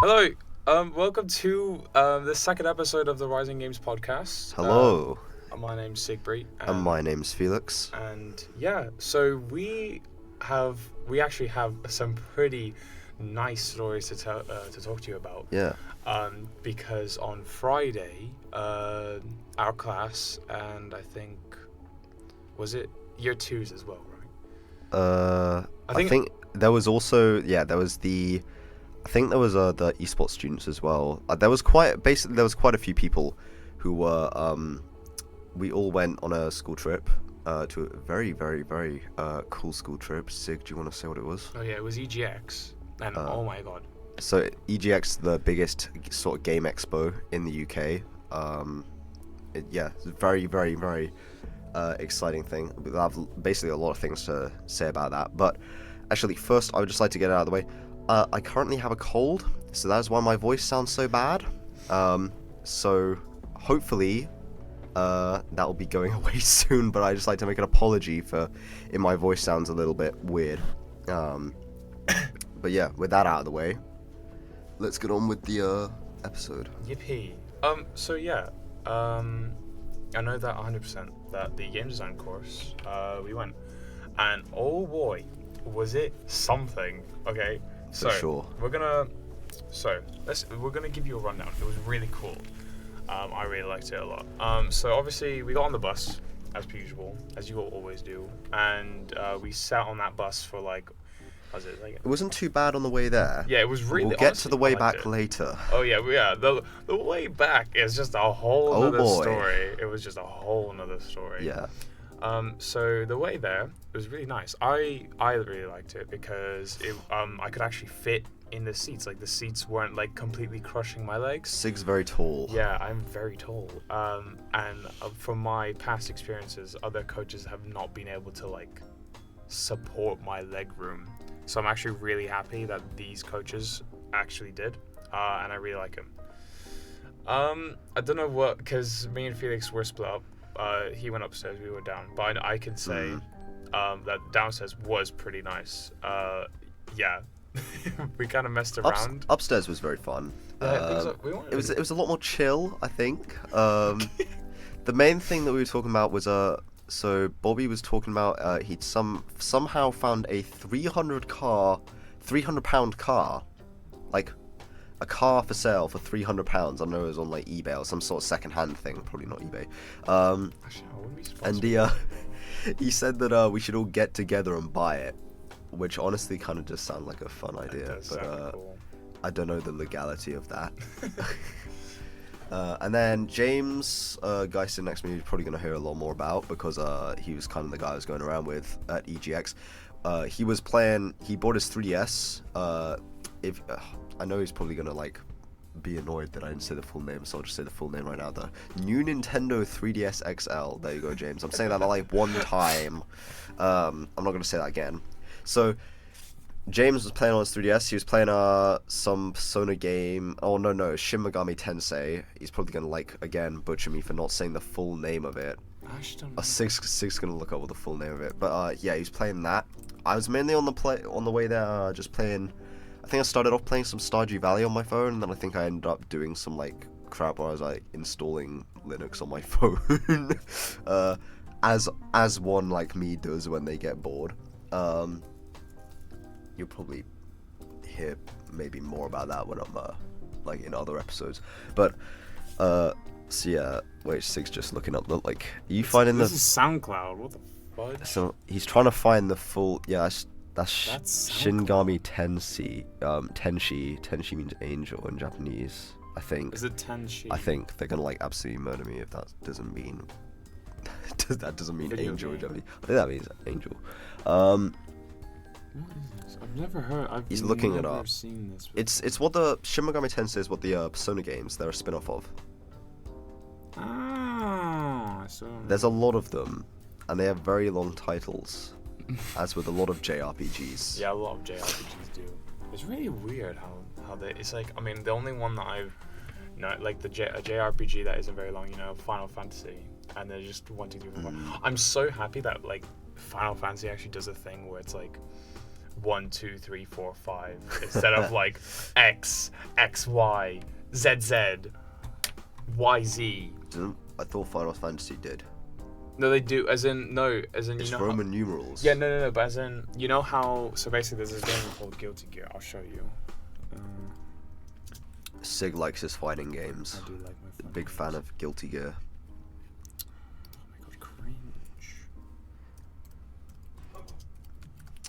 Hello, welcome to the second episode of the Rising Games podcast. Hello. My name's Sigbrit. And my name's Felix. And yeah, so we actually have some pretty nice stories to talk to you about. Yeah. Because on Friday, our class, and I think, was it year twos as well, right? I think there was also there was the the esports students as well. There was quite a few people who were we all went on a school trip to a very very cool school trip. Sig, do you want to say what it was? Oh yeah, it was EGX, and oh my god. So EGX, the biggest sort of game expo in the UK. It's a very very very exciting thing. I have basically a lot of things to say about that, but actually first I would just like to get it out of the way. I currently have a cold, so that is why my voice sounds so bad. So hopefully that will be going away soon, but I just like to make an apology for if my voice sounds a little bit weird. But yeah, with that out of the way, let's get on with the episode. Yippee. So yeah, I know that 100% that the game design course, we went, and oh boy, was it something. Okay, so sure. we're gonna give you a rundown. It was really cool. I really liked it a lot. So obviously we got on the bus as per usual, as you all always do, and we sat on that bus for like, was it like? It wasn't too bad on the way there. Yeah, it was really. We'll get to the way back later. Oh yeah. The way back is just a whole other story. It was just a whole other story. Yeah. So the way there was really nice. I really liked it because I could actually fit in the seats. Like the seats weren't like completely crushing my legs. Sig's very tall. Yeah, I'm very tall. And from my past experiences, other coaches have not been able to like support my leg room. So I'm actually really happy that these coaches actually did, and I really like them. I don't know what, because me and Felix were split up. He went upstairs, we were down. But I can say that downstairs was pretty nice. Yeah, we kind of messed around. Upstairs was very fun. It was a lot more chill, I think. The main thing that we were talking about was so Bobby was talking about he'd somehow found a 300 pound car, like a car for sale for £300. I know it was on like eBay or some sort of second-hand thing, probably not eBay. Actually, I wouldn't be surprised. And he said that we should all get together and buy it, which honestly kind of just sounded like a fun idea, but cool. I don't know the legality of that. And then James, guy sitting next to me, you're probably going to hear a lot more about because he was kind of the guy I was going around with at EGX. He bought his 3DS. I know he's probably going to like be annoyed that I didn't say the full name, so I'll just say the full name right now. The new Nintendo 3DS XL. There you go, James. I'm saying that like one time. I'm not going to say that again. So James was playing on his 3DS. He was playing some Persona game. Oh no, Shin Megami Tensei. He's probably gonna like again butcher me for not saying the full name of it. Sig's gonna look up what the full name of it. But yeah, he was playing that. I was mainly on the way there, just playing. I think I started off playing some Stardew Valley on my phone, and then I think I ended up doing some like crap where I was like installing Linux on my phone, as one like me does when they get bored. You'll probably hear maybe more about that when I'm like in other episodes. But so yeah, wait, Sig's just looking up the like. Are you finding this is SoundCloud? What the fudge? So he's trying to find the full. Yeah, that's Shingami Tenshi. Tenshi means angel in Japanese, I think. Is it Tenshi? I think they're gonna like absolutely murder me if that doesn't mean. That doesn't mean angel in Japanese. I think that means angel. What is this? I've never heard. He's looking it up. Seen this it's what the Shin Megami Tensei is. What the Persona games they're a spin-off of. Ah, so there's a lot of them, and they have very long titles, as with a lot of JRPGs. Yeah, a lot of JRPGs do. It's really weird how they. It's like, I mean, the only one that I've, like a JRPG that isn't very long. Final Fantasy, and they're just 1, 2, 3, 4, 5. I'm so happy that like Final Fantasy actually does a thing where it's like 1, 2, 3, 4, 5 instead of like X, X, Y, Z, Z, Y, Z. I thought Final Fantasy did. No, they do. As in It's you know Roman numerals. Yeah, no. But as in, you know how? So basically, there's this game called Guilty Gear. I'll show you. Sig likes his fighting games. I do like my fighting Big fan of Guilty Gear. Oh my god, cringe.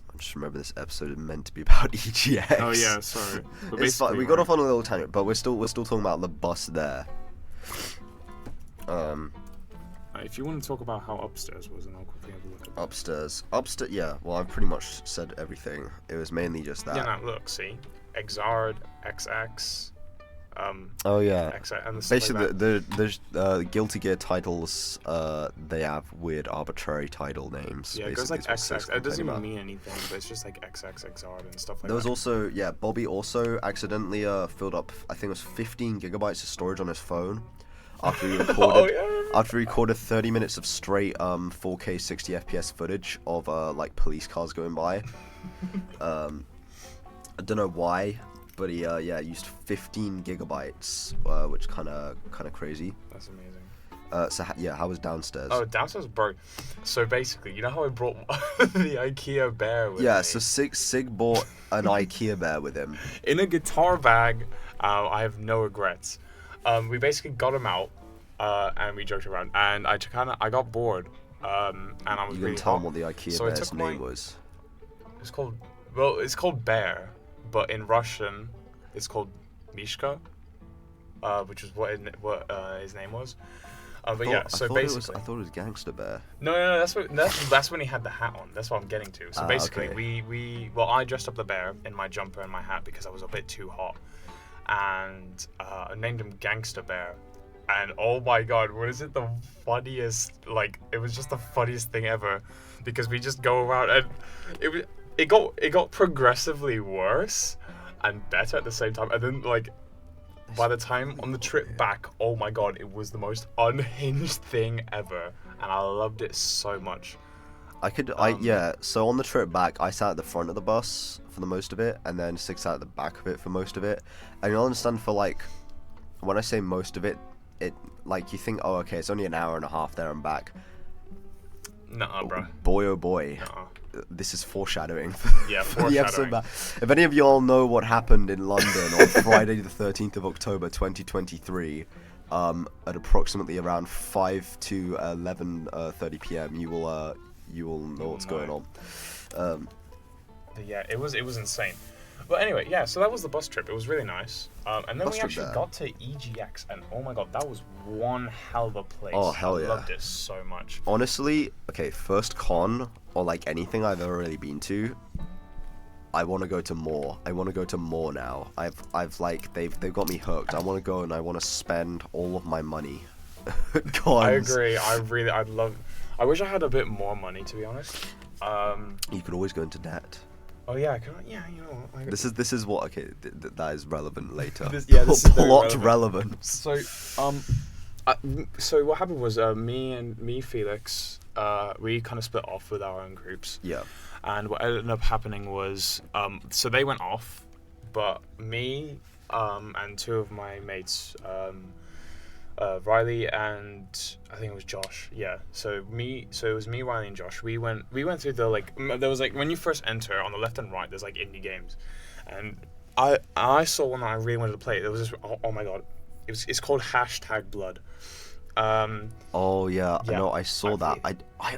I just remember this episode is meant to be about EGX. Oh yeah, sorry. But It's fine. We got off on a little tangent, but we're still talking about the bus there. If you want to talk about how upstairs was, then I'll quickly have a look at that. Upstairs, yeah. Well, I've pretty much said everything. It was mainly just that. Yeah, now look, see, Exard, XX. Oh yeah. XX, and Basically, like the Guilty Gear titles, they have weird arbitrary title names. yeah, it goes like XX. It doesn't even mean anything, but it's just like XX, Exard, and stuff like that. There was also, yeah, Bobby also accidentally filled up, I think it was 15 gigabytes of storage on his phone after he recorded. After he recorded 30 minutes of straight 4K 60 FPS footage of like police cars going by. I don't know why, but he used 15 gigabytes, which kind of crazy. That's amazing. So how was downstairs? Oh, downstairs broke. So basically, you know how I brought the IKEA bear with me? Yeah, so Sig bought an IKEA bear with him. In a guitar bag. I have no regrets. We basically got him out, and we joked around, and I got bored, and I was You really can tell hot. him what the IKEA So I bear's took name my- was. It's called Bear, but in Russian, it's called Mishka, which is what his name was. But yeah, so basically, I thought it was Gangster Bear. no, that's when he had the hat on. That's what I'm getting to. So basically, okay. I dressed up the bear in my jumper and my hat because I was a bit too hot, and I named him Gangster Bear. And oh my god, what is it? The funniest, like, it was just the funniest thing ever, because we just go around and it got progressively worse and better at the same time, and then like by the time on the trip back, oh my god, it was the most unhinged thing ever, and I loved it so much. So on the trip back, I sat at the front of the bus for the most of it, and then Sig sat at the back of it for most of it. And you'll understand, for like, when I say most of it, like, you think, oh, okay, it's only an hour and a half there and back. Nuh-uh, bro. Boy, oh boy. Nuh-uh. This is foreshadowing. Yeah, for the episode foreshadowing. back. If any of you all know what happened in London on Friday the 13th of October 2023, at approximately around 5 to 11:30 p.m., you will know what's going on. But yeah, it was insane. But anyway, yeah, so that was the bus trip. It was really nice. And then Bus we trip actually there. got to EGX, and oh my god, that was one hell of a place. Oh, hell I yeah. loved it so much. Honestly, okay, first con, or like anything I've ever really been to, I want to go to more. I want to go to more now. I've like, they've got me hooked. I want to go and I want to spend all of my money. Cons. I agree. I wish I had a bit more money, to be honest. You could always go into debt. Oh yeah, you know. This is what, okay, that is relevant later. This is very Plot relevant. relevance. So what happened was me, Felix, we kind of split off with our own groups. Yeah. And what ended up happening was, so they went off, but me and two of my mates, Riley and I think it was Josh. Yeah. So it was me, Riley, and Josh. We went through the, like, there was like, when you first enter on the left and right, there's like indie games, and I saw one that I really wanted to play. There was this. Oh my god, it's called #Blood. Oh yeah, Yeah, no, I saw that.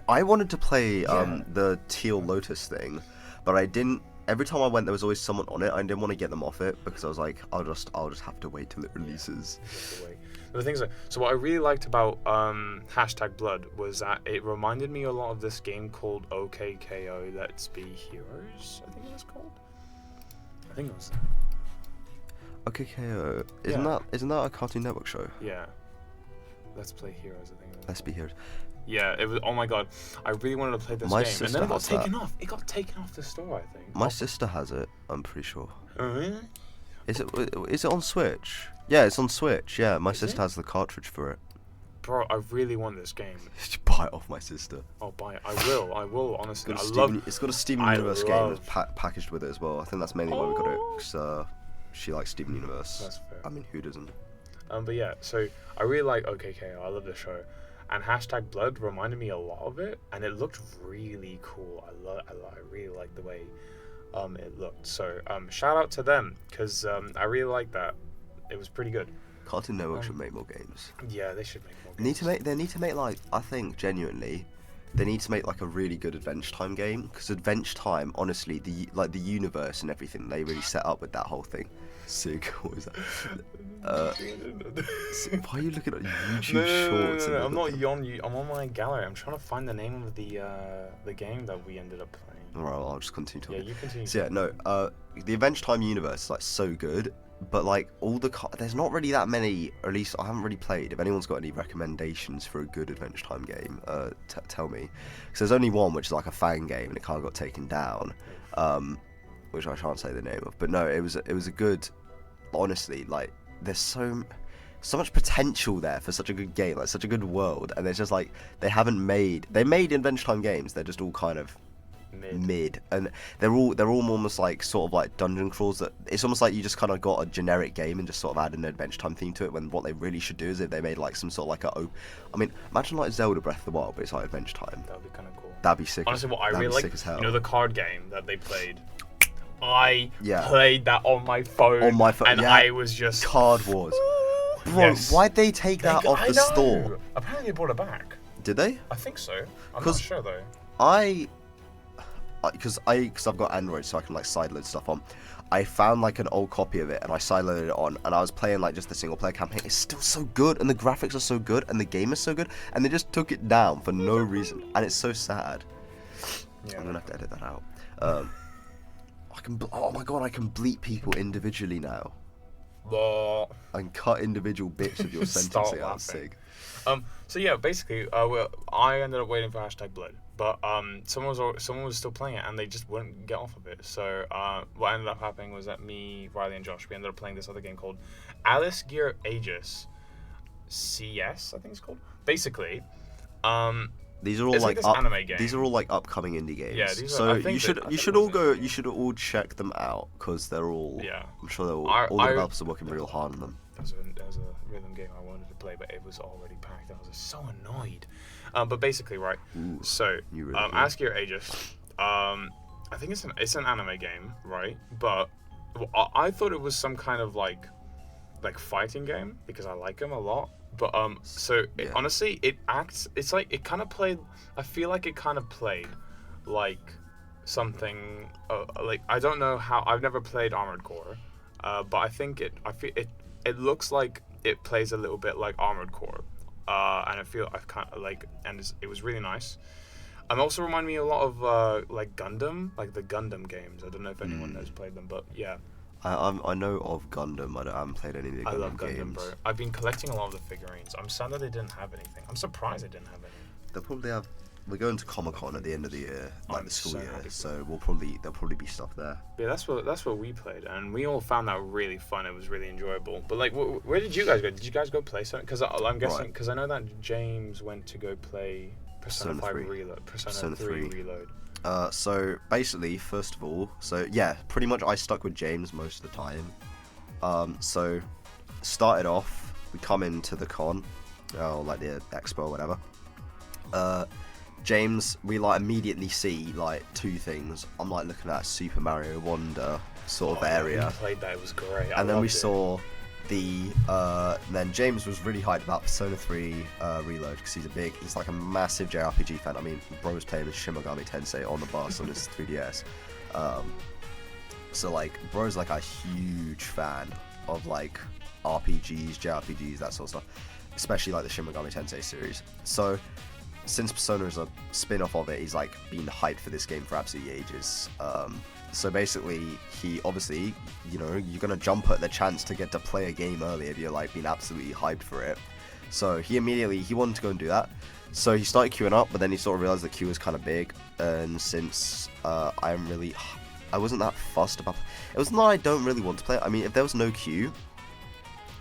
I wanted to play Yeah. the Teal Lotus thing, but I didn't. Every time I went, there was always someone on it. I didn't want to get them off it because I was like, I'll just have to wait till it releases. But the things like, so what I really liked about #Blood was that it reminded me a lot of this game called OKKO, Let's Be Heroes, I think it was called. I think it was. Okay, Yeah. isn't that a Cartoon Network show? Yeah. Let's Play Heroes, I think it was. Let's Be Heroes. Yeah, it was. Oh my god, I really wanted to play this My game, and sister then it got has that. taken off. It got taken off the store, I think. My sister has it. I'm pretty sure. Oh, really? Is it on Switch? Yeah, it's on Switch. Yeah, my Is sister it? has the cartridge for it. bro, I really want this game. Just buy it off my sister. I'll buy it. I will. Honestly, It's got a Steven Universe game that's packaged with it as well. I think that's mainly why we got it, because she likes Steven Universe. That's fair. I mean, who doesn't? But yeah, so I really like OKKO. I love the show, and #Blood reminded me a lot of it, and it looked really cool. I really like the way it looked. So shout out to them, because I really like that. It was pretty good. Cartoon Network should make more games. Yeah, they should make more games. They need to make like, I think genuinely, they need to make like a really good Adventure Time game, because Adventure Time, honestly, the universe and everything they really set up with that whole thing. Sick. What is that? Why are you looking at YouTube shorts? No, I'm not on you. I'm on my gallery. I'm trying to find the name of the game that we ended up playing. Alright, I'll just continue talking. Yeah, you continue. So yeah, no, the Adventure Time universe is like so good, but like there's not really that many, or at least I haven't really played. If anyone's got any recommendations for a good Adventure Time game, tell me. Because there's only one which is like a fan game and it kind of got taken down, which I can't say the name of. But no, it was a good. Honestly, like there's so much potential there for such a good game, like such a good world, and it's just like they made Adventure Time games. They're just all kind of mid, and they're all almost like sort of like dungeon crawls. That it's almost like you just kind of got a generic game and just sort of add an Adventure Time theme to it. When what they really should do is if they made like some sort of like I mean, imagine like Zelda Breath of the Wild, but it's like Adventure Time. That'd be kind of cool. That'd be sick. Honestly, what I really like, you know, the card game that they played. I played that on my phone. And yeah. I was just Card Wars. Bro, yes. Why'd they take that off the store? Apparently they brought it back. Did they? I think so. I'm not sure though. Because I've got Android, so I can like sideload stuff on. I found like an old copy of it and I sideloaded it on, and I was playing like just the single player campaign. It's still so good, and the graphics are so good, and the game is so good, and they just took it down for no reason, and it's so sad. Yeah. I'm gonna have to edit that out. Oh my god, I can bleep people individually now. And cut individual bits of your sentencing out. Sick. So yeah, basically, I ended up waiting for #Blood, but someone was still playing it and they just wouldn't get off of it. So what ended up happening was that me, Riley, and Josh, we ended up playing this other game called Alice Gear Aegis CS, I think it's called. Basically, these are all like anime game. These are all like upcoming indie games. Yeah, so you should all check them out, because they're all. Yeah. I'm sure they're all the developers are working real hard on them. There was a rhythm game I wanted to play, but it was already packed. I was just so annoyed. But basically, right. Ooh, so Alice Gear Aegis. I think it's an anime game, right? But I thought it was some kind of like fighting game, because I like them a lot. But honestly, it's like it kind of played. I feel like it kind of played like something like, I don't know how. I've never played Armored Core, but I think it looks like it plays a little bit like Armored Core, and it was really nice. Also reminded me a lot of like Gundam, like the Gundam games. I don't know if anyone has played them, but yeah. I know of Gundam. I haven't played any of the Gundam games. I love Gundam, bro. I've been collecting a lot of the figurines. I'm sad that they didn't have anything. I'm surprised they didn't have any. They'll probably have. We're going to Comic-Con at the end of the year, like the school year. So there'll probably be stuff there. Yeah, that's what we played, and we all found that really fun. It was really enjoyable. But like, where did you guys go? Did you guys go play something? Because I'm guessing, because I know that James went to go play Persona 5 Reload. Persona 3 Reload. So basically, first of all, pretty much I stuck with James most of the time. So started off, we come into the con, like the expo or whatever. James, we like immediately see like two things. I'm like looking at Super Mario Wonder sort of area. We played that, it was great. And then we saw then James was really hyped about Persona 3 Reload, because he's like a massive JRPG fan. I mean, bro was playing with Shin Megami Tensei on the bus on his 3DS. So like, bro's like a huge fan of like RPGs, JRPGs, that sort of stuff, especially like the Shin Megami Tensei series. So since Persona is a spin-off of it, he's like been hyped for this game for absolutely ages. So basically, he obviously, you know, you're gonna jump at the chance to get to play a game early if you're like being absolutely hyped for it. So he wanted to go and do that. So he started queuing up, but then he sort of realized the queue was kind of big. And since I wasn't that fussed about it, wasn't that I don't really want to play it. I mean, if there was no queue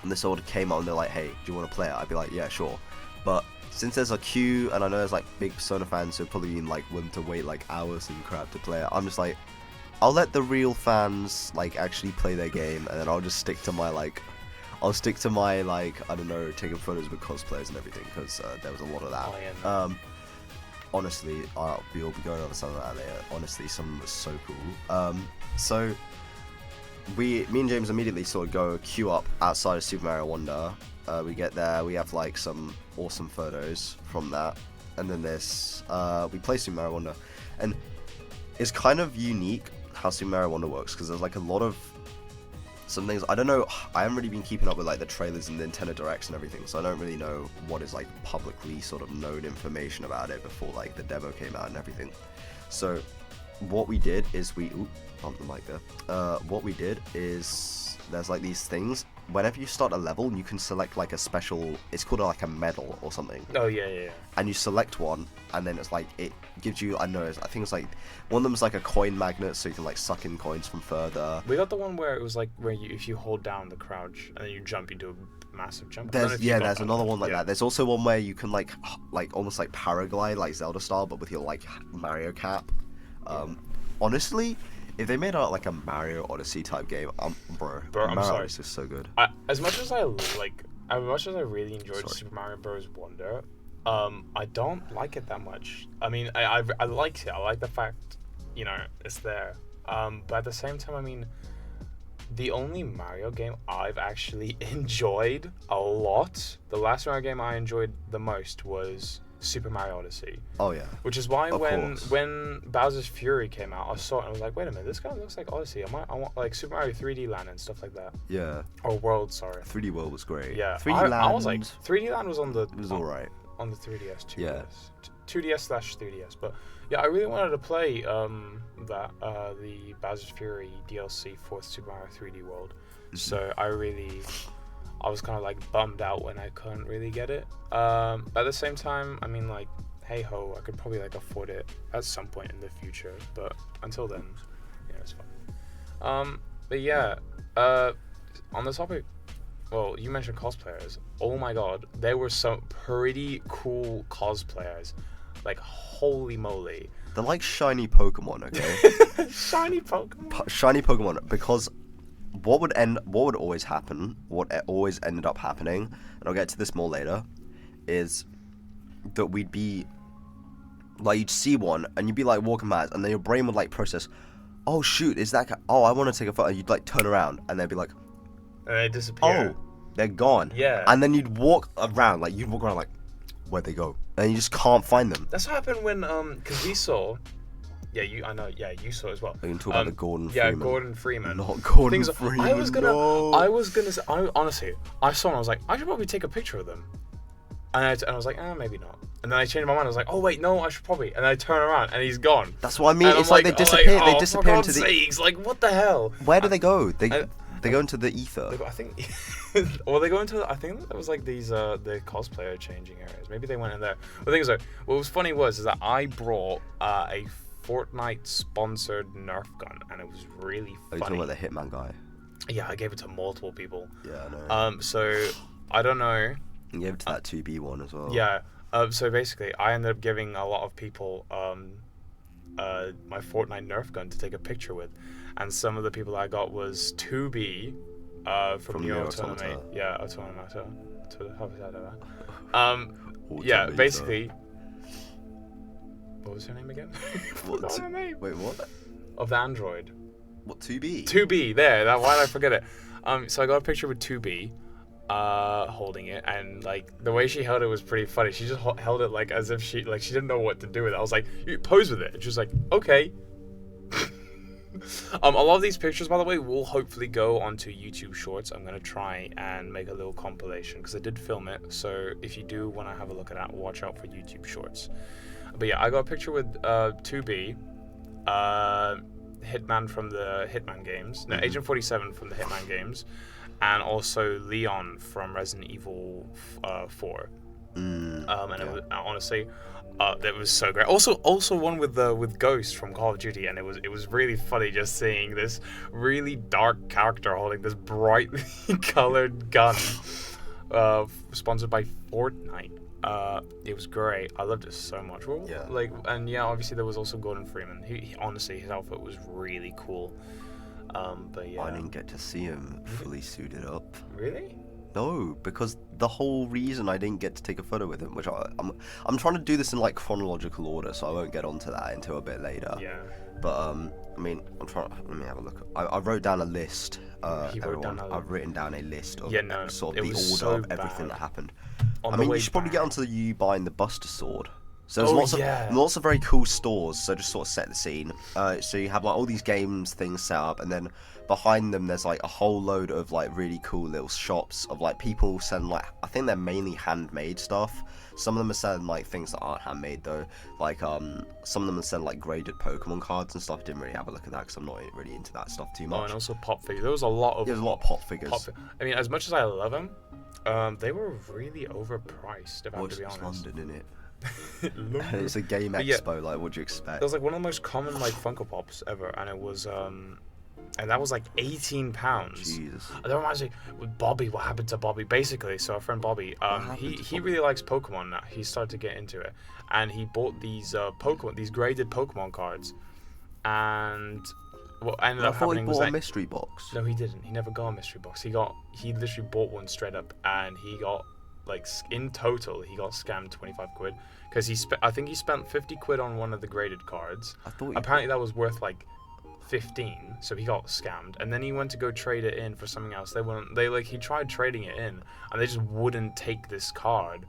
and this order came out and they're like, hey, do you want to play it? I'd be like, yeah, sure. But since there's a queue, and I know there's like big Persona fans who are probably like willing to wait like hours and crap to play it, I'm just like, I'll let the real fans like actually play their game, and then I'll just stick to my like, I don't know, taking photos with cosplayers and everything, because there was a lot of that. Oh, yeah, no. Honestly, we'll be going over some of that later. Honestly, some of them was so cool. So me and James immediately sort of go queue up outside of Super Mario Wonder. We get there, we have like some awesome photos from that, and then we play Super Mario Wonder, and it's kind of unique how Super Mario Wonder works, because there's like a lot of some things, I don't know, I haven't really been keeping up with like the trailers and the Nintendo Directs and everything, so I don't really know what is like publicly sort of known information about it before like the demo came out and everything. So what we did is bumped the mic there. What we did is there's like these things. Whenever you start a level, you can select like a special, it's called like a medal or something. Oh, yeah. And you select one, and then it's like, it gives you, I think it's like, one of them is like a coin magnet, so you can like suck in coins from further. We got the one where it was like, where if you hold down the crouch, and then you jump, you do a massive jump. There's another one like that. There's also one where you can like almost like paraglide, like Zelda style, but with your like Mario cap. Honestly, if they made out like a Mario Odyssey type game, bro, I'm Mario sorry. Odyssey is so good. As much as I really enjoyed Super Mario Bros. Wonder, I don't like it that much. I mean, I liked it. I like the fact, it's there. But at the same time, I mean, the only Mario game I've actually enjoyed a lot, the last Mario game I enjoyed the most was Super Mario Odyssey. Oh yeah. Which is why when Bowser's Fury came out, I saw it and I was like, wait a minute, this kind of looks like Odyssey. I want like Super Mario 3D Land and stuff like that. Yeah. Or World, sorry. 3D World was great. Yeah. 3D Land. I was like, 3D Land was It was alright. On the 3DS, 2DS. Yeah. 2DS/3DS. But yeah, I really wanted to play the Bowser's Fury DLC for Super Mario 3D World. So I was kind of like bummed out when I couldn't really get it. But at the same time, I mean, like, hey ho, I could probably like afford it at some point in the future. But until then, it's fine. But yeah, on the topic, well, you mentioned cosplayers. Oh my god, there were some pretty cool cosplayers. Like, holy moly. They're like shiny Pokemon, okay? Shiny Pokemon? Shiny Pokemon, because what would always happen, what always ended up happening, and I'll get to this more later, is that we'd be, like, you'd see one, and you'd be, like, walking past, and then your brain would, like, process, oh, shoot, is that guy, oh, I want to take a photo, and you'd, like, turn around, and they'd be like, and they disappear. oh, they're gone. Yeah. And then you'd walk around, like, where'd they go? And you just can't find them. That's what happened when, because we saw, you saw as well. You can talk about the Gordon Yeah, Freeman. Gordon Freeman. Not Gordon Freeman, I was gonna say, honestly, I saw him, I was like, I should probably take a picture of them. And I was like, maybe not. And then I changed my mind, I was like, oh wait, no, I should probably. And I turn around, and he's gone. That's what I mean, and it's like they disappear, they disappear into the... sakes, like, what the hell? Where do they go? They go into the ether. I think, or they go into. I think it was like these the cosplayer changing areas. Maybe they went in there. The thing is, what was funny was that I brought a Fortnite sponsored Nerf gun, and it was really funny. Are you talking about the Hitman guy? Yeah, I gave it to multiple people. Yeah, I know. So I don't know. You gave it to that 2B one as well. Yeah. So basically, I ended up giving a lot of people my Fortnite Nerf gun to take a picture with. And some of the people I got was 2B from Nier Automata. Yeah, Automata. Yeah, basically. What was her name again? What's her name? Wait, what? Of the android. What, 2B? 2B, there. Why did I forget it? So I got a picture with 2B holding it, and like the way she held it was pretty funny. She just held it like as if she didn't know what to do with it. I was like, you pose with it. And she was like, okay. A lot of these pictures, by the way, will hopefully go onto YouTube Shorts. I'm going to try and make a little compilation because I did film it. So if you do want to have a look at that, watch out for YouTube Shorts. But yeah, I got a picture with 2B, Hitman from the Hitman games, no, Agent 47 from the Hitman games, and also Leon from Resident Evil 4. And it was, honestly, that was so great. Also one with Ghost from Call of Duty, and it was really funny just seeing this really dark character holding this brightly colored gun. sponsored by Fortnite. It was great. I loved it so much. Well, Yeah. Like, and yeah, obviously there was also Gordon Freeman. He honestly, his outfit was really cool. But yeah. I didn't get to see him fully suited up. Really? No, because the whole reason I didn't get to take a photo with him, which I'm trying to do this in like chronological order, so I won't get onto that until a bit later. Yeah. But I mean, let me have a look. I wrote down a list. I've written down a list of sort of the order of everything that happened. I mean, you should probably get onto you buying the Buster Sword. So there's lots of very cool stores. So just sort of set the scene. So you have like all these games things set up, and then behind them there's like a whole load of like really cool little shops of like people selling like, I think they're mainly handmade stuff. Some of them are selling like things that aren't handmade though. Like some of them are selling like graded Pokemon cards and stuff. Didn't really have a look at that because I'm not really into that stuff too much. Oh, and also pop figures. There was a lot of pop figures. I mean, as much as I love them, they were really overpriced. If I have to be honest. London, innit? London. It's a game expo. Like, what do you expect? It was like one of the most common like Funko Pops ever, and it was and that was like £18. Jesus. That reminds me with Bobby. What happened to Bobby? Basically, so our friend Bobby, he really likes Pokemon now. He started to get into it, and he bought these these graded Pokemon cards, and what ended up happening was he bought a mystery box. No, he didn't. He never got a mystery box. He literally bought one straight up, and he got like in total he got scammed 25 quid because I think he spent 50 quid on one of the graded cards. Apparently that was worth like 15, so he got scammed, and then he went to go trade it in for something else. He tried trading it in, and they just wouldn't take this card.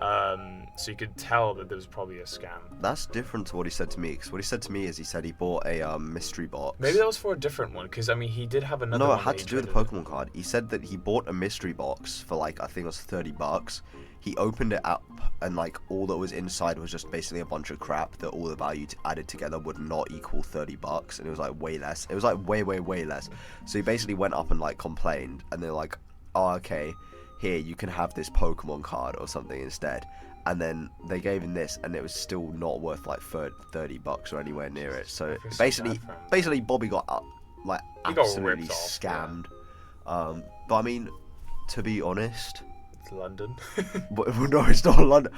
So you could tell that there was probably a scam. That's different to what he said to me, because what he said to me is he said he bought a mystery box. Maybe that was for a different one, because I mean he did have another. No, one it had to do with the Pokemon card. He said that he bought a mystery box for like, I think it was $30. He opened it up, and like all that was inside was just basically a bunch of crap that all the value added together would not equal $30, and it was like way less. It was like way less. So he basically went up and like complained, and they're like, oh, okay, here you can have this Pokemon card or something instead. And then they gave him this, and it was still not worth like $30 or anywhere near it. So basically Bobby got like absolutely scammed. Yeah. But I mean, to be honest, it's London. No, it's not London.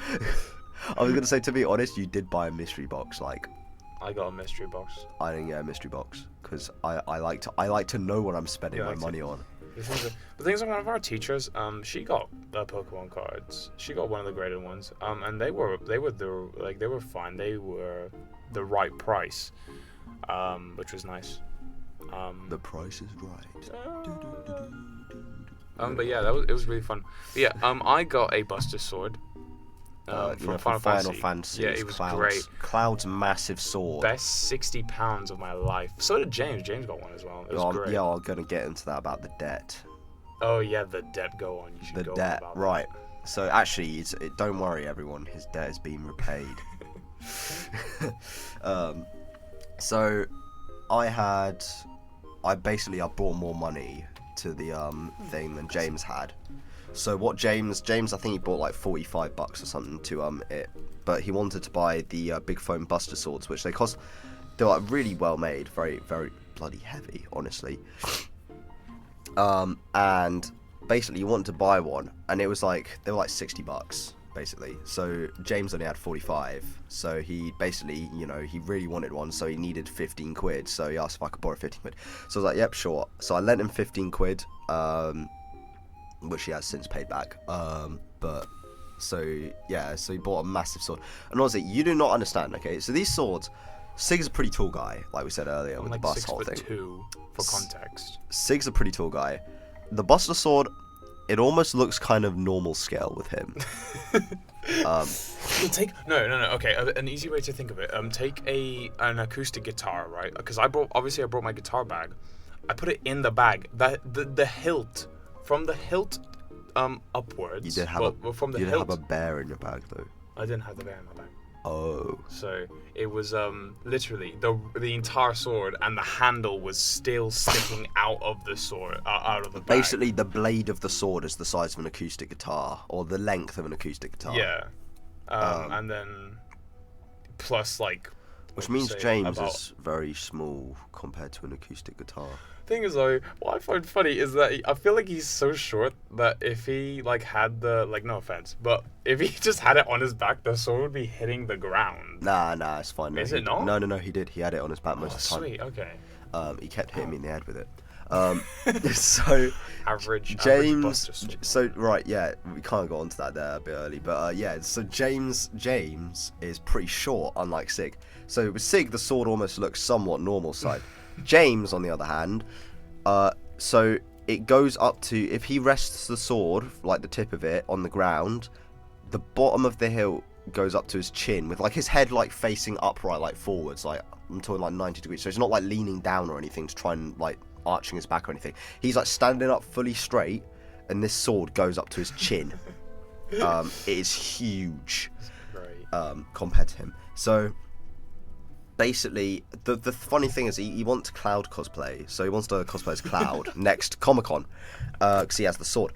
I was gonna say, to be honest, you did buy a mystery box. Like, I got a mystery box. I didn't get a mystery box because I like to know what I'm spending my money on. The thing is, one of our teachers, she got Pokemon cards. She got one of the graded ones, and they were fine. They were the right price, which was nice. The price is right. But yeah, it was really fun. But yeah, I got a Buster Sword. From Final Fantasy. Yeah, it was great. Cloud's massive sword. Best £60 of my life. So did James. James got one as well. It was great. Yeah, I'm gonna get into that about the debt. Oh yeah, the debt. Go on. You should go debt, about right? That. So actually, don't worry, everyone. His debt has been repaid. So I brought more money to the thing than James had. So what James, I think he bought like $45 or something to it, but he wanted to buy the big foam Buster Swords, which they're like really well made, very very bloody heavy, honestly. And basically, you wanted to buy one, and it was like they were like $60 basically. So James only had 45, so he basically, he really wanted one, so he needed 15 quid. So he asked if I could borrow 15 quid. So I was like, yep, sure. So I lent him 15 quid. Which he has since paid back. So he bought a massive sword. And honestly, you do not understand, okay? So these swords, Sig's a pretty tall guy, like we said earlier, with the bust whole thing. 6'2" for context. Sig's a pretty tall guy. The Buster Sword, it almost looks kind of normal scale with him. Okay, an easy way to think of it. Take an acoustic guitar, right? Because I brought my guitar bag. I put it in the bag. The hilt. From the hilt upwards. You did have a bear in your bag though. I didn't have the bear in my bag. Oh. So it was literally the entire sword, and the handle was still sticking out of the sword, out of the bag. Basically, the blade of the sword is the size of an acoustic guitar, or the length of an acoustic guitar. Yeah. And then plus like Which would you means say James about... is very small compared to an acoustic guitar. Thing is though, what I find funny is that I feel like he's so short that if he like had the like, no offense, but if he just had it on his back, the sword would be hitting the ground. Nah, it's fine. No, Is it not? No, he did. He had it on his back most of the time. Sweet, okay. He kept hitting me in the head with it. So Average James. Buster Sword. So right, yeah, we can't go on to that there a bit early, but yeah. So James is pretty short, unlike Sig. So with Sig, the sword almost looks somewhat normal side. James, on the other hand, so it goes up to, if he rests the sword, like the tip of it, on the ground, the bottom of the hilt goes up to his chin, with like his head like facing upright, like forwards, like I'm talking like 90 degrees. So it's not like leaning down or anything to try and like arching his back or anything. He's like standing up fully straight, and this sword goes up to his chin. It is huge, compared to him. So basically, the funny thing is he wants Cloud cosplay, so he wants to cosplay as Cloud next Comic-Con, because he has the sword.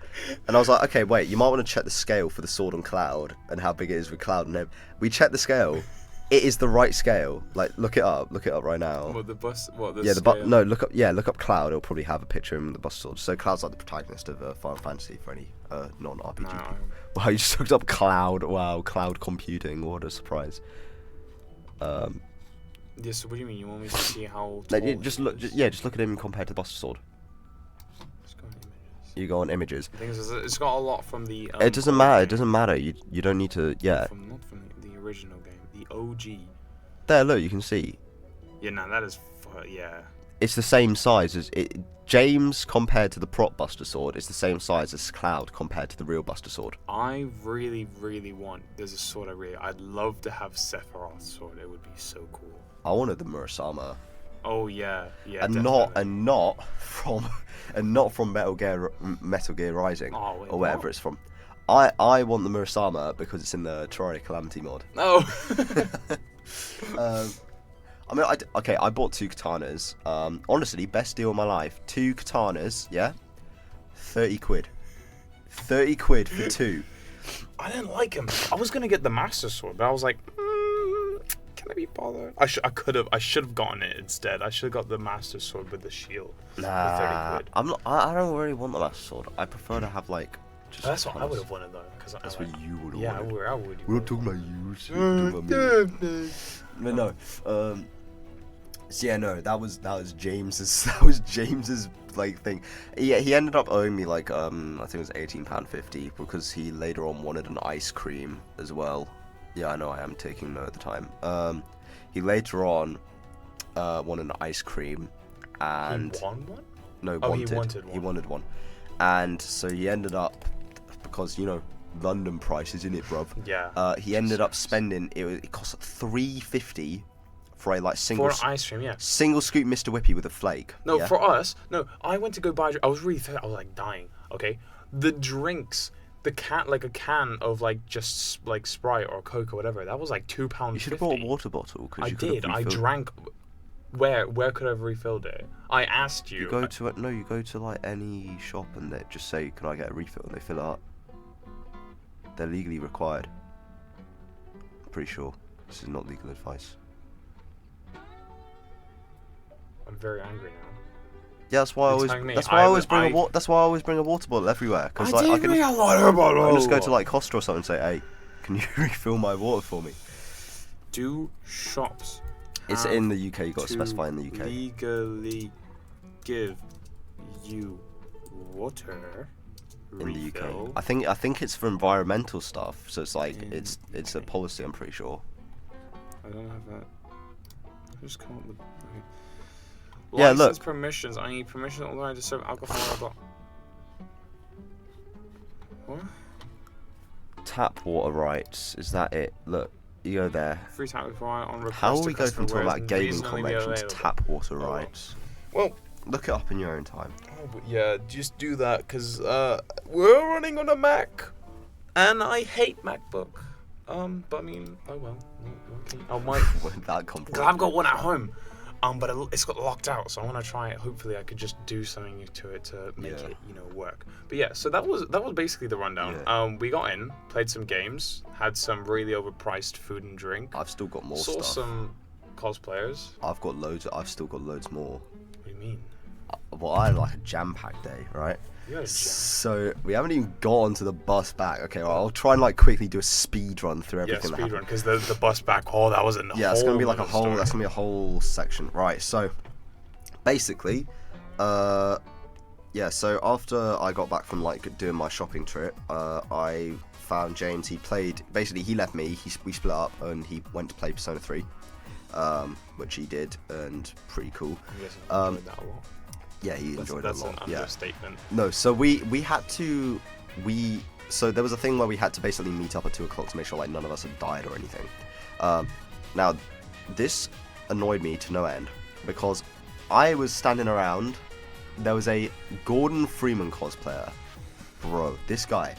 And I was like, okay, wait, you might want to check the scale for the sword on Cloud and how big it is with Cloud and him. We checked the scale. It is the right scale. Like, look it up right now. What, the bus? What, the yeah, scale? No, look up Cloud. It'll probably have a picture of him with the bust sword. So Cloud's like the protagonist of Final Fantasy for any non-RPG people. Wow, you just looked up Cloud. Wow, cloud computing. What a surprise. Yeah, so what do you mean? You want me to see how tall Like, just look at him compared to the Buster Sword. Let's go on images. You go on images. The thing is, it's got a lot from the... it doesn't matter. It doesn't matter. You don't need to... Yeah. Not from the original game. The OG. There, look. You can see. Yeah, no, that is... yeah. It's the same size as... James, compared to the prop Buster Sword, is the same size as Cloud compared to the real Buster Sword. I really, really want... There's a sword I'd love to have Sephiroth's sword. It would be so cool. I wanted the Murasama. Oh yeah, and not from Metal Gear Rising, or whatever it's from. I want the Murasama because it's in the Terraria Calamity mod. Oh. I mean, I bought 2 katanas. Honestly, best deal of my life. 2 katanas, yeah, 30 quid. 30 quid for 2. I didn't like him. I was gonna get the Master Sword, but I was like, can I be bothered? I should have gotten it instead. I should have got the Master Sword with the shield. Nah, for 30 quid. I'm not. I don't really want the Master Sword. I prefer to have like. Just that's what I would have wanted though. That's what you would have wanted. Yeah, I would. We're not talking about you. But no. So yeah, no. That was James's. That was James's like thing. Yeah, he ended up owing me like I think it was £18.50 because he later on wanted an ice cream as well. Yeah, I know, I am taking note at the time. He later on wanted an ice cream, and... He won one? No, he wanted one. He wanted one. And so he ended up, because, you know, London prices, innit, bruv? Yeah. He ended up spending, it cost £3.50 for a, like, single... For an ice cream, yeah. Single scoop Mr. Whippy with a flake. No, yeah? for us, no, I went to go buy... I was really thirsty. I was, like, dying, okay? The drinks... a can of like just like Sprite or Coke or whatever. That was like £2.50. You should have bought a water bottle. I did. I drank. Where could I have refilled it? I asked you. You go to like any shop and they just say, "Can I get a refill?" and they fill it up. They're legally required. I'm pretty sure this is not legal advice. I'm very angry now. Yeah, that's why I always bring a water bottle everywhere, because like I can just go to like Costa or something and say, "Hey, can you refill my water for me?" Do shops? It's in the UK. You got to specify in the UK. Legally give you water in the refill? UK. I think it's for environmental stuff. So it's like it's a policy. I'm pretty sure. I don't have that. I just can't. Okay. Yeah, License look. permissions. I need permission to serve alcohol. What? Tap water rights. Is that it? Look, you go there. Free tap water on request. How are we going from talking customer about gaming reasonably conventions to available? tap water rights? Well, look it up in your own time. Oh, but yeah, just do that because we're running on a Mac, and I hate MacBook. But I mean, oh well. I might. Where did that come from? Cause I've got one at home. But it's got locked out, so I want to try it. Hopefully, I could just do something to it to make it, work. But yeah, so that was basically the rundown. Yeah. We got in, played some games, had some really overpriced food and drink. I've still got more saw stuff. cosplayers? I've got loads. I've still got loads more. What do you mean? Well, I had like a jam-packed day, right? You had a jam. So we haven't even gone to the bus back. Okay, well, I'll try and like quickly do a speed run through everything. Yeah, speed run, because the bus back. Oh, that was a yeah, it's gonna be like a whole. Story. That's gonna be a whole section, right? So, basically, yeah. So after I got back from like doing my shopping trip, I found James. He played. Basically, he left me. We split up, and he went to play Persona 3, which he did, and pretty cool. I'm guessing that a lot. Yeah, he enjoyed it a lot. That's an understatement. No, so we had to so there was a thing where we had to basically meet up at 2 o'clock to make sure like none of us had died or anything. Now, this annoyed me to no end because I was standing around. There was a Gordon Freeman cosplayer. Bro, this guy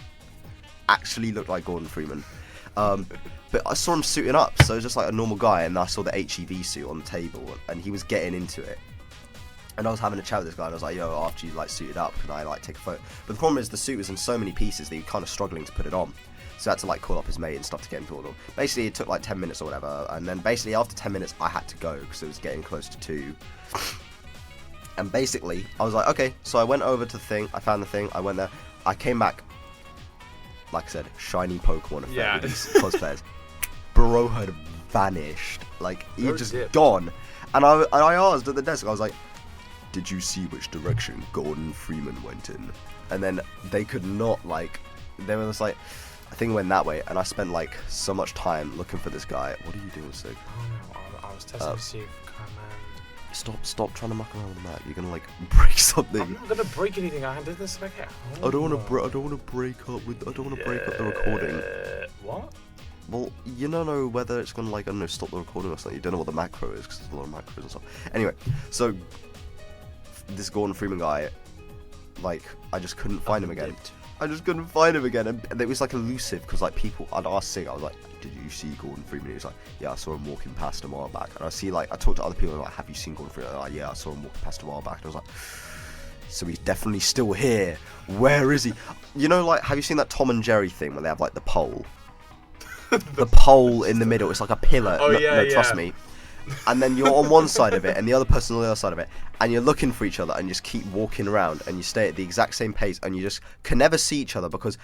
actually looked like Gordon Freeman. But I saw him suiting up, so it was just like a normal guy, and I saw the HEV suit on the table, and he was getting into it. And I was having a chat with this guy, and I was like, yo, after you like suited up, can I like take a photo? But the problem is the suit was in so many pieces that he was kind of struggling to put it on. So I had to like call up his mate and stuff to get him to order. Basically, it took like 10 minutes or whatever. And then basically after 10 minutes, I had to go because it was getting close to 2. And basically, I was like, okay. So I went over to the thing. I found the thing. I went there. I came back. Like I said, shiny Pokemon effect with these cosplayers. Bro had vanished. Like, he had just gone. And I asked at the desk, I was like, did you see which direction Gordon Freeman went in? And then they could not, like, they were just like, I think it went that way. And I spent like so much time looking for this guy. What are you doing, Sig? Oh no, I was testing to see if command. Stop trying to muck around with the map. You're gonna like break something. I'm not gonna break anything. I did this back at home. I don't want to break up the recording. What? Well, you don't know whether it's gonna like, I don't know, stop the recording or something. You don't know what the macro is because there's a lot of macros and stuff. Anyway, so this Gordon Freeman guy, like, I just couldn't find him again. And it was like elusive because like people, I'd ask Sig, I was like, did you see Gordon Freeman? He was like, yeah, I saw him walking past a while back. And I talked to other people like, have you seen Gordon Freeman? Like, yeah, I saw him walking past a while back. And I was like, so he's definitely still here. Where is he? You know, like, have you seen that Tom and Jerry thing where they have like the pole? The pole in the middle, it's like a pillar. Oh, yeah. Trust me. And then you're on one side of it and the other person on the other side of it, and you're looking for each other and just keep walking around and you stay at the exact same pace and you just can never see each other because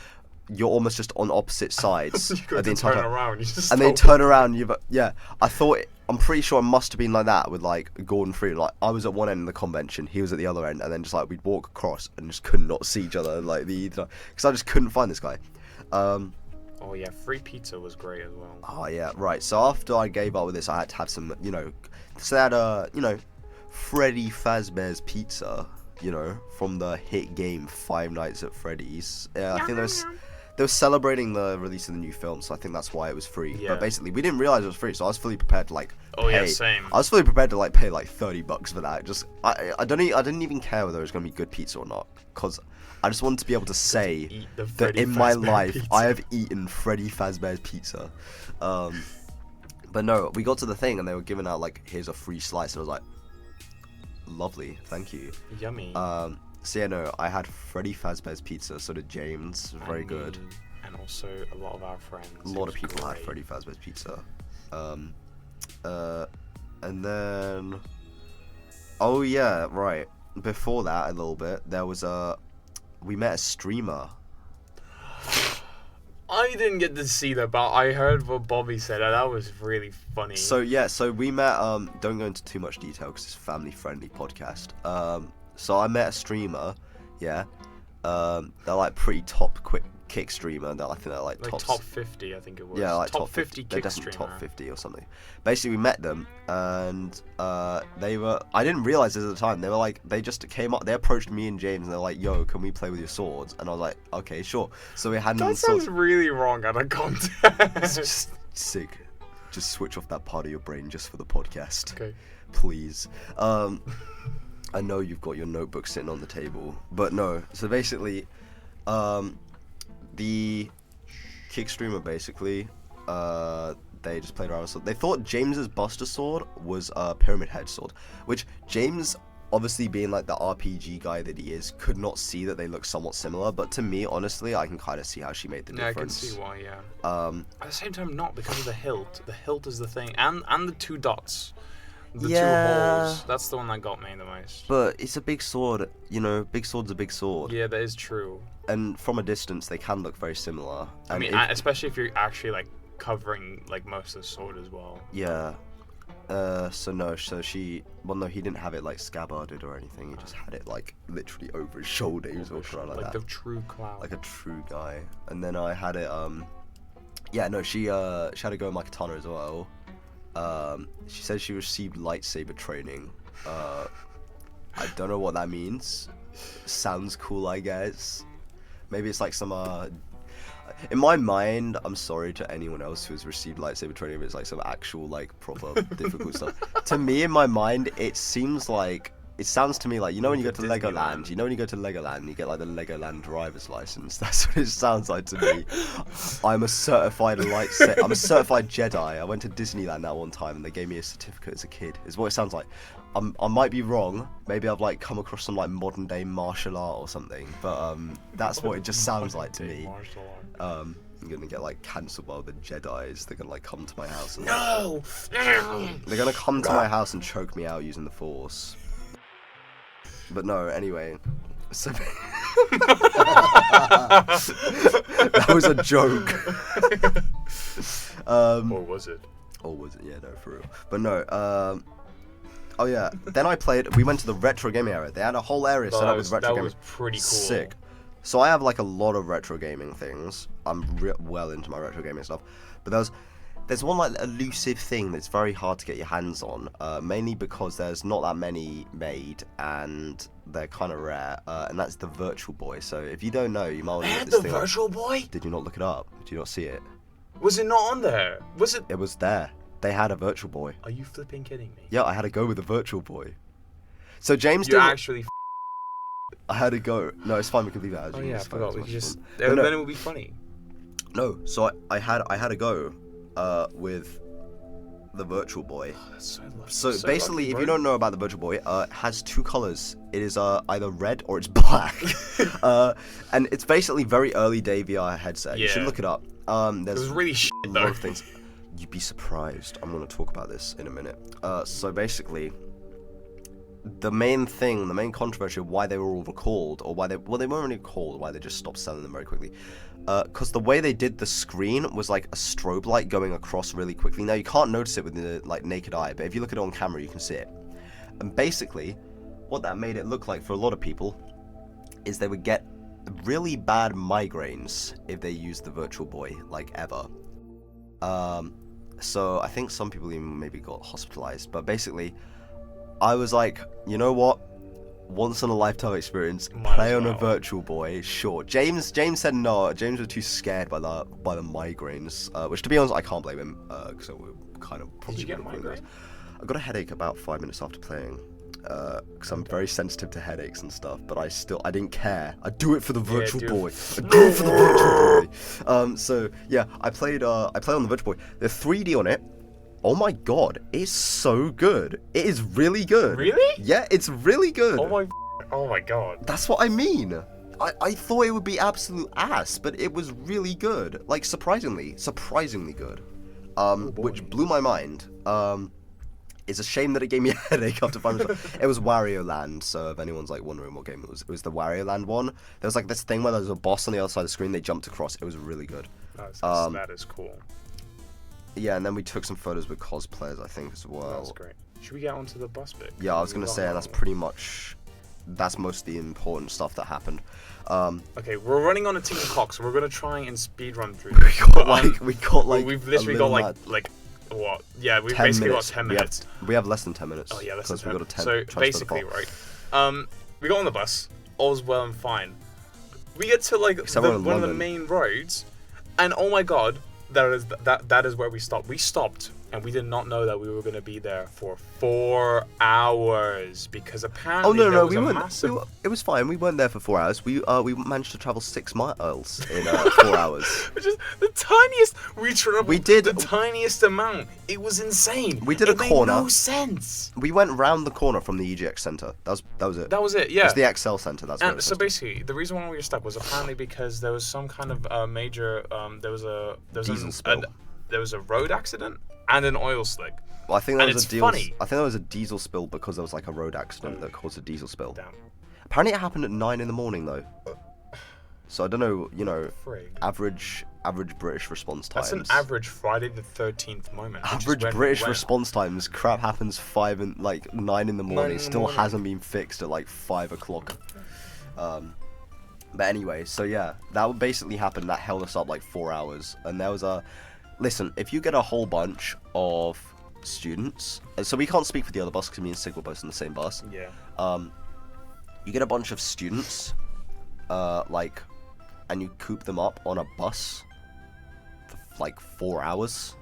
you're almost just on opposite sides at the entire time. And then turn around. I'm pretty sure it must have been like that with like Gordon Freeman. Like, I was at one end of the convention, he was at the other end, and then just like we'd walk across and just could not see each other like because I just couldn't find this guy. Oh yeah, free pizza was great as well. Oh yeah, right. So after I gave up with this, I had to have some, so they had Freddy Fazbear's Pizza, from the hit game Five Nights at Freddy's. Yeah, I think they were celebrating the release of the new film, so I think that's why it was free. Yeah. But basically, we didn't realize it was free, so I was fully prepared to like. Oh yeah, same. I was fully prepared to like pay like $30 for that. Just I didn't even care whether it was gonna be good pizza or not, because I just wanted to be able to say that in my life pizza. I have eaten Freddy Fazbear's Pizza. But no, we got to the thing and they were giving out like, here's a free slice, and I was like, lovely, thank you. Yummy. So yeah, no, I had Freddy Fazbear's Pizza, so did James, very good. And also a lot of our friends. A lot of people had Freddy Fazbear's Pizza. And then, oh yeah, right. Before that, a little bit, there was we met a streamer. I didn't get to see that, but I heard what Bobby said, and that was really funny. So yeah, so we met. Don't go into too much detail because it's a family-friendly podcast. So I met a streamer. Yeah. They're like pretty top quick kick streamer. I think they're like top 50, I think it was. Yeah, like top 50 they're kick definitely streamer. Top 50 or something. Basically, we met them, and they were. I didn't realize this at the time. They were like, they just came up. They approached me and James, and they're like, "Yo, can we play with your swords?" And I was like, "Okay, sure." So we had. That sounds really wrong out of context. It's just sick. Just switch off that part of your brain just for the podcast. Okay. Please. I know you've got your notebook sitting on the table, but no. So basically, the kick streamer basically, they just played around with sword. They thought James's Buster sword was a Pyramid Head sword, which James obviously being like the RPG guy that he is, could not see that they look somewhat similar. But to me, honestly, I can kind of see how she made the difference. I can see why. Yeah. At the same time, not because of the hilt. The hilt is the thing, and the 2 dots. The 2 holes. That's the one that got me the most. But it's a big sword, you know. Big sword's a big sword. Yeah, that is true. And from a distance, they can look very similar. And I mean, especially if you're actually like covering like most of the sword as well. Yeah. So no, he didn't have it like scabbarded or anything. He just had it like literally over his shoulder. He was walking around like that. Like the true clown. Like a true guy. And then I had it. Yeah, no, she had to go with my katana as well. She said she received lightsaber training. I don't know what that means. Sounds cool, I guess. Maybe it's like some in my mind, I'm sorry to anyone else who's received lightsaber training, but it's like some actual like proper difficult stuff. To me, in my mind, it sounds to me like, you know when you go to Legoland, you get like the Legoland driver's license. That's what it sounds like to me. I'm a certified Jedi. I went to Disneyland that one time and they gave me a certificate as a kid. Is what it sounds like. I might be wrong. Maybe I've like come across some like modern day martial art or something, but that's what it just sounds like to me. I'm gonna get like cancelled by the Jedis. They're gonna like come to my house and they're gonna come to my house and choke me out using the Force. But no, anyway. So that was a joke. Or was it? Yeah, no, for real. But no, oh yeah. Then we went to the retro gaming area. They had a whole area set up with retro gaming. That was pretty cool. Sick. So I have like a lot of retro gaming things. I'm well into my retro gaming stuff. But there's one like elusive thing that's very hard to get your hands on, mainly because there's not that many made and they're kind of rare, and that's the Virtual Boy. So if you don't know, you might want to look this thing up. Virtual Boy? Did you not look it up? Did you not see it? Was it not on there? Was it? It was there. They had a Virtual Boy. Are you flipping kidding me? Yeah, I had to go with the Virtual Boy. So James You actually I had to go. No, it's fine. We can leave that. Oh yeah, I forgot. We just then it would be funny. No, so I had to go with the Virtual Boy. Oh, that's so lucky. So basically, lucky, if you don't know about the Virtual Boy, it has 2 colors. It is either red or it's black. And it's basically very early day VR headset. Yeah. You should look it up. There's it was really shit a lot of things. You'd be surprised. I'm going to talk about this in a minute. So basically, the main controversy of why they were all recalled, or they weren't really recalled, why they just stopped selling them very quickly. Because the way they did the screen was like a strobe light going across really quickly. Now you can't notice it with the like naked eye, but if you look at it on camera, you can see it. And basically, what that made it look like for a lot of people is they would get really bad migraines if they used the Virtual Boy, like ever. So I think some people even maybe got hospitalized. But basically, I was like, you know what? Once in a lifetime experience, play on a Virtual Boy, sure. James said no. James was too scared by the migraines, which to be honest, I can't blame him, because I would kind of probably. Did you get a migraine? I got a headache about 5 minutes after playing, because I'm very sensitive to headaches and stuff. But I didn't care. I do it for the Virtual Boy. I do it for the Virtual Boy. So yeah, I played on the Virtual Boy. The 3D on it. Oh my god, it's so good. It is really good. Really? Yeah, it's really good. Oh my god. That's what I mean. I thought it would be absolute ass, but it was really good. Like, surprisingly good. Which blew my mind. It's a shame that it gave me a headache after 5 minutes. It was Wario Land, so if anyone's like wondering what game it was the Wario Land one. There was like this thing where there was a boss on the other side of the screen, they jumped across. It was really good. That is cool. Yeah, and then we took some photos with cosplayers, I think, as well. That's great. Should we get onto the bus bit? Yeah, I was going to say, that's most of the important stuff that happened. Okay, we're running on a ticking clock, so we're going to try and speed run through this. We've literally got like what? Yeah, we've basically got 10 minutes. We have less than 10 minutes. Oh yeah, less than 10. We got a 10. So basically, right, we got on the bus, all's well and fine. We get to like one of the main roads, and oh my god, that is where we stopped. We stopped and we did not know that we were going to be there for 4 hours because apparently Oh no, there no, was we a weren't. massive... It was fine. We weren't there for 4 hours. We managed to travel 6 miles in 4 hours. Which is the tiniest. We traveled. We did the tiniest amount. It was insane. We did it a corner. Made no sense. We went round the corner from the EGX center. That was it. That was it. Yeah. It's the XL center. That's what And it so was. basically, the reason why we were stuck was apparently because there was some kind of major. There was Diesel spill. There was a road accident and an oil slick. Well, I think there and was it's a funny. I think there was a diesel spill because there was like a road accident that caused a diesel spill. Damn. Apparently, it happened at 9 in the morning though. So I don't know. You know, Frig. average British response times. That's an average Friday the 13th moment. which is Average when we British went. response times. Crap happens 9 in the morning. in the Still morning. hasn't been fixed at like 5 o'clock. But anyway, so yeah, that basically happened. That held us up like 4 hours, and there was a. Listen, if you get a whole bunch of students, so we can't speak for the other bus because me and Sig were both in the same bus. Yeah. You get a bunch of students, and you coop them up on a bus for like 4 hours.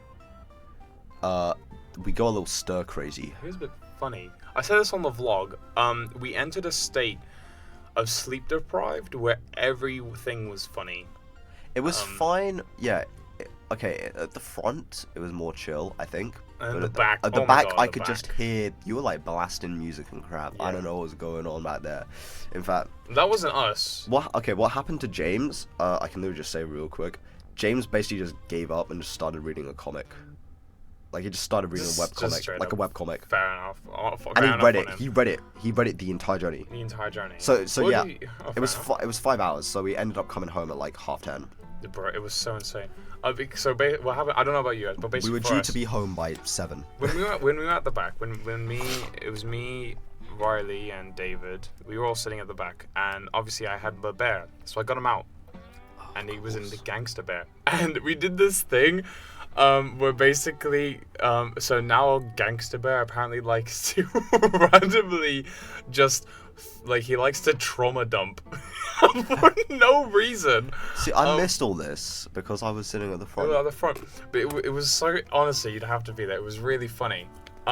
We go a little stir crazy. It was a bit funny. I said this on the vlog. We entered a state of sleep deprived where everything was funny. It was fine, yeah. Okay, at the front it was more chill, I think. And But the back, at the oh my back, God, I the could just back. hear you were like blasting music and crap. I Yeah. don't know what was going on back there. In fact, That wasn't us. what happened to James? I can literally just say real quick. James basically just gave up and just started reading a comic. Like he just started reading a web comic, straight like a up. web comic. Fair enough. And he read it. He read it the entire journey. The entire journey. So What yeah, did you- oh, it was fair enough. it was 5 hours. So we ended up coming home at like 10:30. Bro, it was so insane. What happened? I don't know about you guys, but We basically were for due us, to be home by 7. when we were at the back, it was me, Riley, and David. We were all sitting at the back, and obviously I had the bear, so I got him out, and he was in the gangster bear, and we did this thing, where basically, so now gangster bear apparently likes to randomly just. Like, he likes to trauma dump for no reason. See, I missed all this because I was sitting at the front. At the front. But it was so... Honestly, you'd have to be there. It was really funny.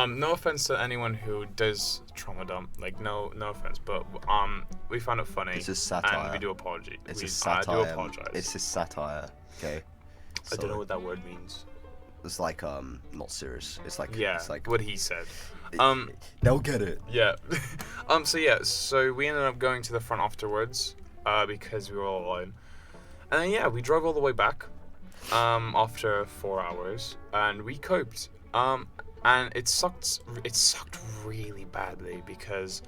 No offense to anyone who does trauma dump. Like, no offense. But we found it funny. It's a satire. And we do apologize. It's a satire. I do apologize. It's a satire. Okay. I don't know what that word means. It's like not serious. It's like Yeah, It's like what he said. they'll get it. Yeah. So we ended up going to the front afterwards, because we were all alone. And then yeah, we drove all the way back, after 4 hours, and we coped. And it sucked really badly because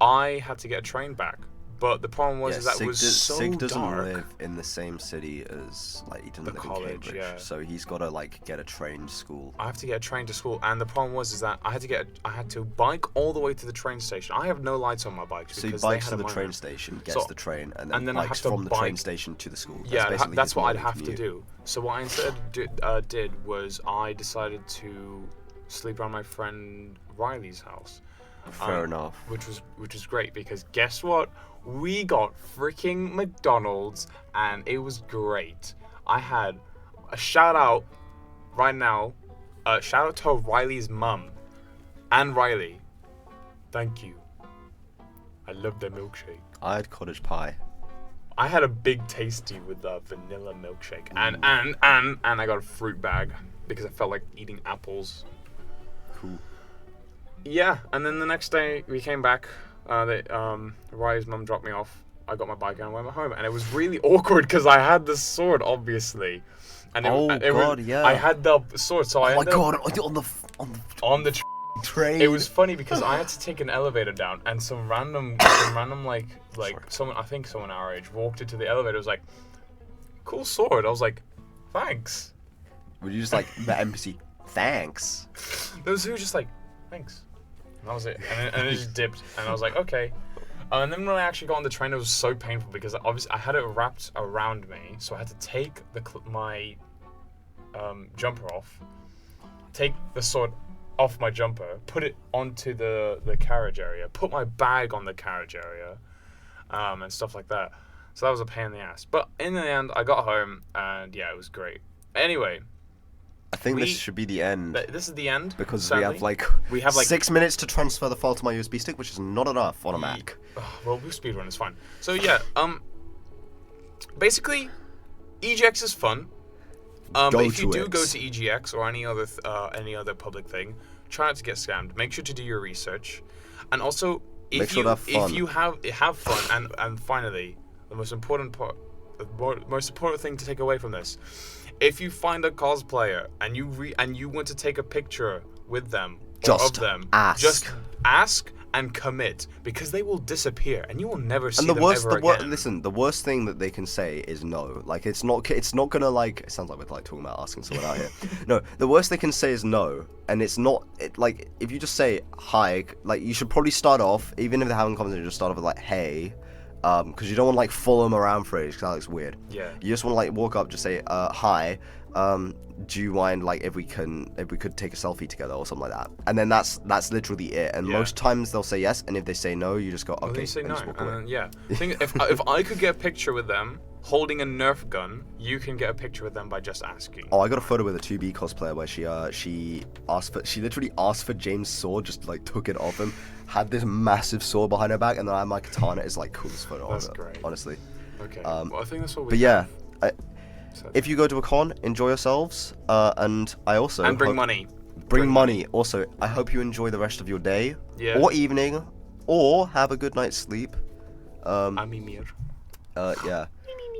I had to get a train back. But the problem was is that it was so Sig doesn't dark. live in the same city as he doesn't The live college, in Cambridge, yeah. so he's got to get a train to school. I have to get a train to school, and the problem was is that I had to bike all the way to the train station. I have no lights on my bike So he because bikes they to had the a train minor. station, gets the train, and then I have bikes to from the train bike- station to the school. Yeah, basically that's his what I'd morning have to commute. do. So what I instead did was I decided to sleep around my friend Riley's house. Fair enough. Which was great because guess what? We got freaking McDonald's and it was great. I had a shout out right now. Shout out to Riley's mum and Riley. Thank you. I love their milkshake. I had cottage pie. I had a big tasty with the vanilla milkshake and I got a fruit bag because I felt like eating apples. Cool. Yeah, and then the next day we came back. Riley's mum dropped me off. I got my bike and I went home, and it was really awkward because I had the sword, obviously. And Yeah. I had the sword, so I Oh my ended god! up On the on the. train. It was funny because I had to take an elevator down, and some random like someone, I think someone our age, walked into the elevator. Was like, "Cool sword." I was like, "Thanks." Would you just the NPC? Thanks. There was who was just like, "Thanks," and that was it. And it just dipped, and I was like, "Okay." And then when I actually got on the train, it was so painful because obviously I had it wrapped around me, so I had to take my jumper off, take the sword off my jumper, put it onto the carriage area, put my bag on the carriage area, and stuff like that. So that was a pain in the ass. But in the end, I got home, and yeah, it was great. Anyway, I think this should be the end. This is the end because sadly. we have like 6 minutes to transfer the file to my USB stick, which is not enough on a Mac. Well, we'll speedrun. It's fine. So yeah, basically, EGX is fun. But if you do go to EGX or any other public thing, try not to get scammed. Make sure to do your research, and also if you have fun. And finally, the most important thing to take away from this: if you find a cosplayer and you want to take a picture with them just ask and commit, because they will disappear and you will never see them ever again. Listen, the worst thing that they can say is no. Like, it's not gonna, like, it sounds like we're like talking about asking someone out here. No, the worst they can say is no, and it's not like if you just say hi, like, you should probably start off, even if they haven't commented, just start off with like hey, because you don't want to like follow them around for it, because that looks weird. Yeah. You just want to like walk up, just say hi. Do you mind, like, if we could take a selfie together or something like that? And then that's literally it. And most times they'll say yes, and if they say no, you just go okay. Well, they say and no, just walk away. and then, if I could get a picture with them holding a Nerf gun, you can get a picture with them by just asking. Oh, I got a photo with a 2B cosplayer where she literally asked for James' sword, just like took it off him, had this massive sword behind her back, and then I had my katana. It's like coolest photo That's ever, great. honestly. Okay. Well, I think that's all we. But yeah. If you go to a con, enjoy yourselves, and I also bring money. Bring money. Also, I hope you enjoy the rest of your day or evening, or have a good night's sleep. Yeah.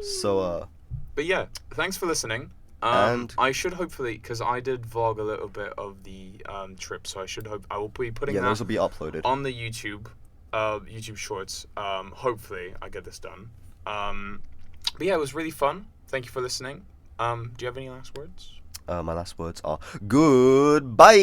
So. But yeah, thanks for listening. And I should hopefully, because I did vlog a little bit of the trip, so I will be putting those will be uploaded on the YouTube Shorts. Hopefully, I get this done. But yeah, it was really fun. Thank you for listening. Do you have any last words? My last words are goodbye.